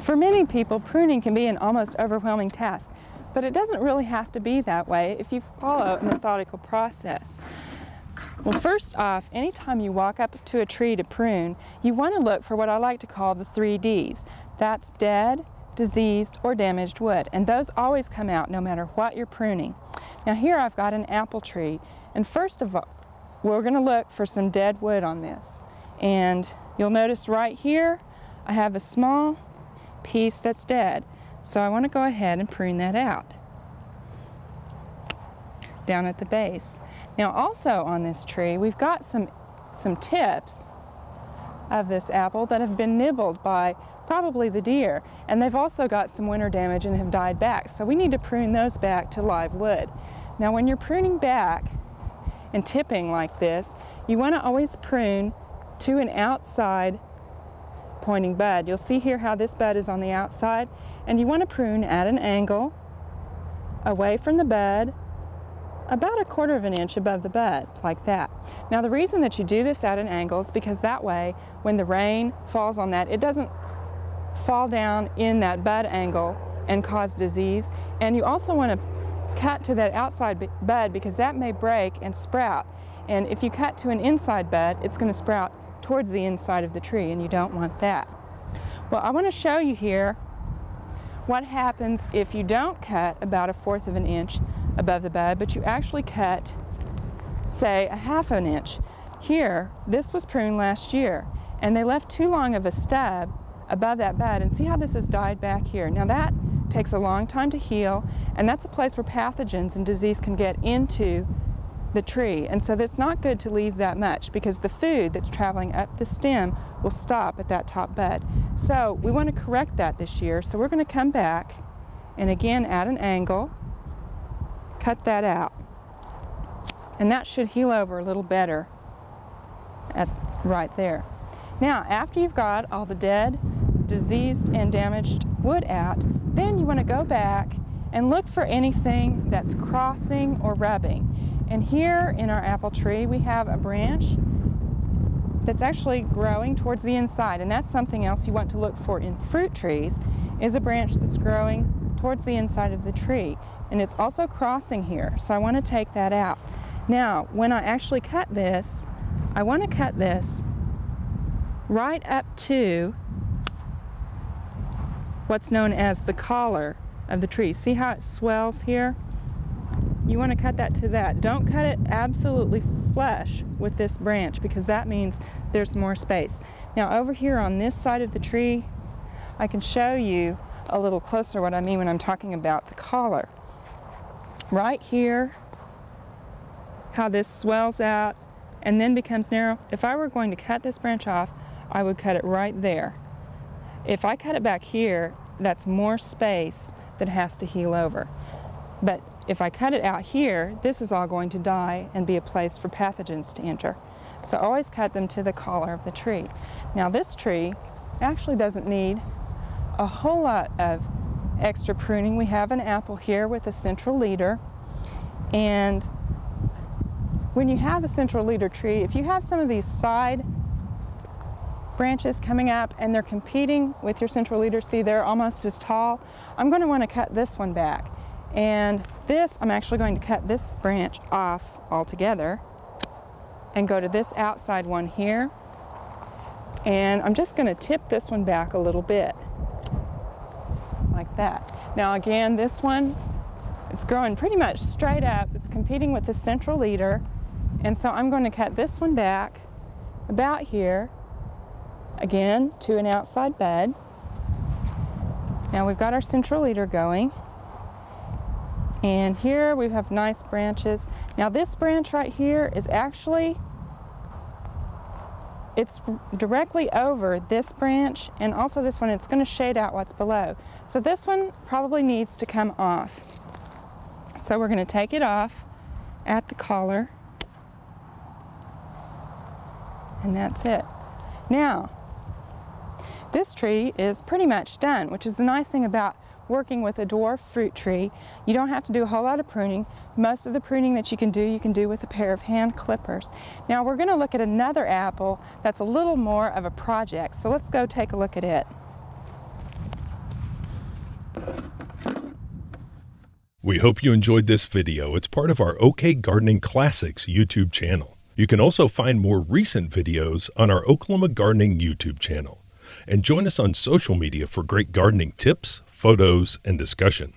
For many people, pruning can be an almost overwhelming task, but it doesn't really have to be that way if you follow a methodical process. Well, first off, anytime you walk up to a tree to prune, you want to look for what I like to call the 3 Ds. That's dead, diseased, or damaged wood, and those always come out no matter what you're pruning. Now here I've got an apple tree, and first of all, we're going to look for some dead wood on this. And you'll notice right here, I have a small piece that's dead. So I want to go ahead and prune that out down at the base. Now also on this tree, we've got some tips of this apple that have been nibbled by probably the deer, and they've also got some winter damage and have died back. So we need to prune those back to live wood. Now when you're pruning back and tipping like this, you want to always prune to an outside pointing bud. You'll see here how this bud is on the outside, and you want to prune at an angle away from the bud, about 1/4 of an inch above the bud, like that. Now the reason that you do this at an angle is because that way when the rain falls on that, it doesn't fall down in that bud angle and cause disease. And you also want to cut to that outside bud because that may break and sprout. And if you cut to an inside bud, it's going to sprout towards the inside of the tree, and you don't want that. Well, I want to show you here what happens if you don't cut about 1/4 of an inch above the bud, but you actually cut, say, 1/2 an inch. Here, this was pruned last year, and they left too long of a stub above that bud, and see how this has died back here. Now that takes a long time to heal, and that's a place where pathogens and disease can get into the tree, and so it's not good to leave that much because the food that's traveling up the stem will stop at that top bud. So we want to correct that this year, so we're going to come back and again at an angle cut that out, and that should heal over a little better right there. Now after you've got all the dead, diseased, and damaged wood out, then you want to go back and look for anything that's crossing or rubbing. And here in our apple tree we have a branch that's actually growing towards the inside, and that's something else you want to look for in fruit trees, is a branch that's growing towards the inside of the tree, and it's also crossing here, so I want to take that out. Now when I actually cut this, I want to cut this right up to what's known as the collar of the tree. See how it swells here? You want to cut that to that. Don't cut it absolutely flush with this branch because that means there's more space. Now over here on this side of the tree, I can show you a little closer what I mean when I'm talking about the collar. Right here, how this swells out and then becomes narrow. If I were going to cut this branch off, I would cut it right there. If I cut it back here, that's more space that has to heal over. But if I cut it out here, this is all going to die and be a place for pathogens to enter. So always cut them to the collar of the tree. Now this tree actually doesn't need a whole lot of extra pruning. We have an apple here with a central leader, and when you have a central leader tree, if you have some of these side branches coming up and they're competing with your central leader, see they're almost as tall, I'm going to want to cut this one back. And this, I'm actually going to cut this branch off altogether and go to this outside one here. And I'm just going to tip this one back a little bit, like that. Now again, this one, it's growing pretty much straight up. It's competing with the central leader. And so I'm going to cut this one back about here, again, to an outside bud. Now we've got our central leader going. And here we have nice branches. Now this branch right here is actually, it's directly over this branch and also this one. It's going to shade out what's below. So this one probably needs to come off. So we're going to take it off at the collar. And that's it. Now, this tree is pretty much done, which is the nice thing about working with a dwarf fruit tree. You don't have to do a whole lot of pruning. Most of the pruning that you can do with a pair of hand clippers. Now we're going to look at another apple that's a little more of a project, so let's go take a look at it. We hope you enjoyed this video. It's part of our OK Gardening Classics YouTube channel. You can also find more recent videos on our Oklahoma Gardening YouTube channel. And join us on social media for great gardening tips, photos, and discussion.